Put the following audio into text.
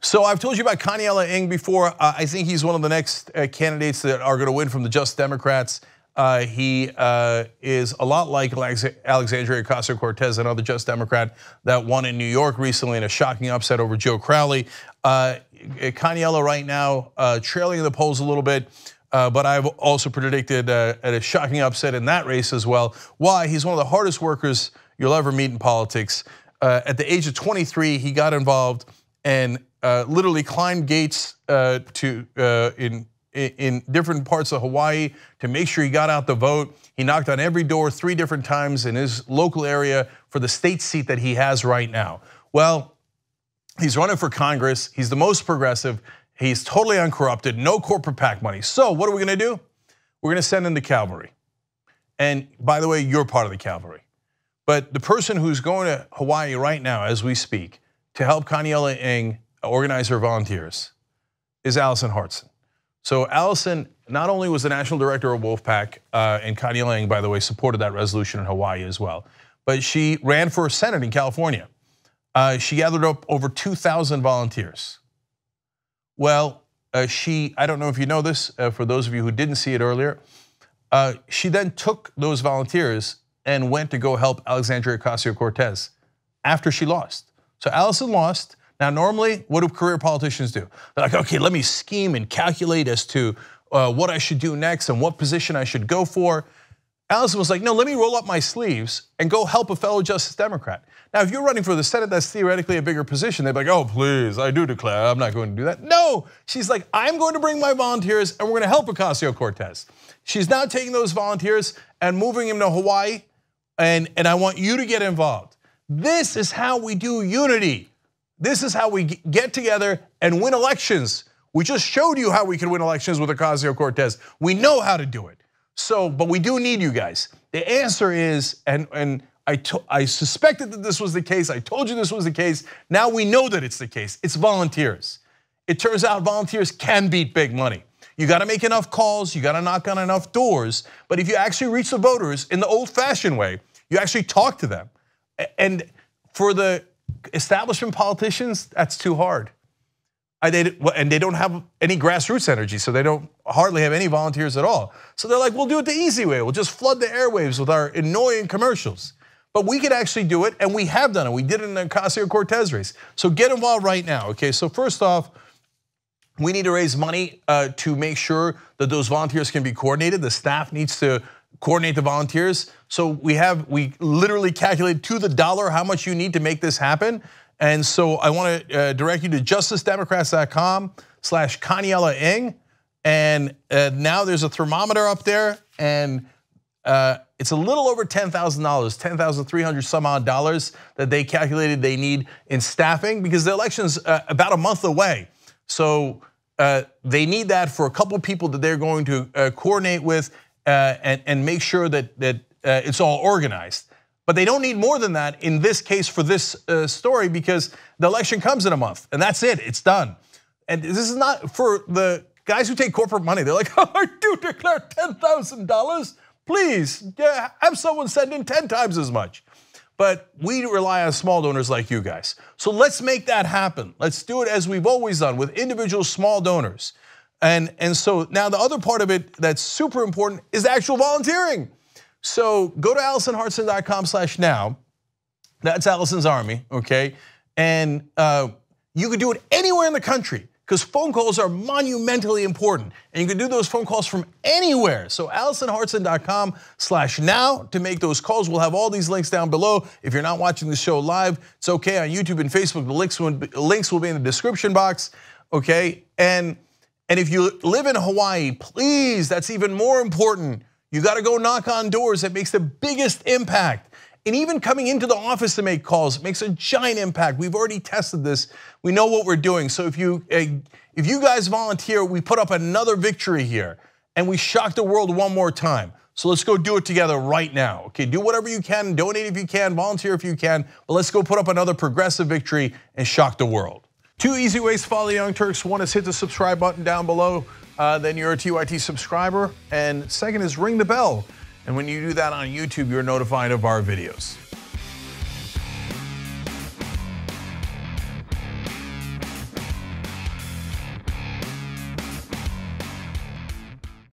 So I've told you about Kaniela Ing before. I think he's one of the next candidates that are going to win from the Just Democrats. He is a lot like Alexandria Ocasio-Cortez, another Just Democrat that won in New York recently in a shocking upset over Joe Crowley. Kaniela right now trailing in the polls a little bit, but I've also predicted a shocking upset in that race as well. Why? He's one of the hardest workers you'll ever meet in politics. At the age of 23, he got involved and literally climbed gates in different parts of Hawaii to make sure he got out the vote. He knocked on every door 3 different times in his local area for the state seat that he has right now. Well, he's running for Congress. He's the most progressive. He's totally uncorrupted, no corporate PAC money. So what are we gonna do? We're gonna send in the cavalry. And by the way, you're part of the cavalry. But the person who's going to Hawaii right now as we speak to help Kaniela Ing organize her volunteers is Alison Hartson. So Alison not only was the national director of Wolf-PAC, and Kaniela Ing, by the way, supported that resolution in Hawaii as well, but she ran for Senate in California. She gathered up over 2,000 volunteers. Well, I don't know if you know this, for those of you who didn't see it earlier, she then took those volunteers and went to go help Alexandria Ocasio-Cortez after she lost. So Alison lost. Now, normally, what do career politicians do? They're like, okay, let me scheme and calculate as to what I should do next and what position I should go for. Alison was like, no, let me roll up my sleeves and go help a fellow Justice Democrat. Now, if you're running for the Senate, that's theoretically a bigger position. They'd be like, oh, please, I do declare, I'm not going to do that. No, she's like, I'm going to bring my volunteers and we're going to help Ocasio-Cortez. She's now taking those volunteers and moving them to Hawaii, and I want you to get involved. This is how we do unity. This is how we get together and win elections. We just showed you how we can win elections with Ocasio-Cortez. We know how to do it. So, but we do need you guys. The answer is, and I suspected that this was the case. I told you this was the case. Now we know that it's the case. It's volunteers. It turns out volunteers can beat big money. You gotta make enough calls, you gotta knock on enough doors, but if you actually reach the voters in the old-fashioned way, you actually talk to them. And for the establishment politicians, that's too hard. And they don't have any grassroots energy, so they don't hardly have any volunteers at all. So they're like, we'll do it the easy way. We'll just flood the airwaves with our annoying commercials. But we could actually do it, and we have done it. We did it in the Ocasio-Cortez race. So get involved right now, okay? So first off, we need to raise money to make sure that those volunteers can be coordinated. The staff needs to coordinate the volunteers. So we literally calculate to the dollar how much you need to make this happen. And so I want to direct you to justicedemocrats.com/Kaniela Ing. And now there's a thermometer up there, and it's a little over $10,000, $10,300 some odd dollars that they calculated they need in staffing, because the election's about a month away. So they need that for a couple people that they're going to coordinate with and make sure that it's all organized. But they don't need more than that in this case for this story, because the election comes in a month and that's it, it's done. And this is not for the guys who take corporate money. They're like, oh, I do declare $10,000. Please, have someone send in 10 times as much. But we rely on small donors like you guys. So let's make that happen. Let's do it as we've always done, with individual small donors. And so now the other part of it that's super important is the actual volunteering. So go to AlisonHartson.com/now. That's Alison's army, okay? And you can do it anywhere in the country, because phone calls are monumentally important, and you can do those phone calls from anywhere. So AlisonHartson.com/now to make those calls. We'll have all these links down below. If you're not watching the show live, it's okay on YouTube and Facebook. The links will be in the description box, okay? And if you live in Hawaii, please, that's even more important. You gotta go knock on doors. That makes the biggest impact. And even coming into the office to make calls makes a giant impact. We've already tested this. We know what we're doing. So if you guys volunteer, we put up another victory here, and we shock the world one more time. So let's go do it together right now. Okay, do whatever you can, donate if you can, volunteer if you can, but let's go put up another progressive victory and shock the world. 2 easy ways to follow the Young Turks. One is hit the subscribe button down below, then you're a TYT subscriber. And second is ring the bell. And when you do that on YouTube, you're notified of our videos.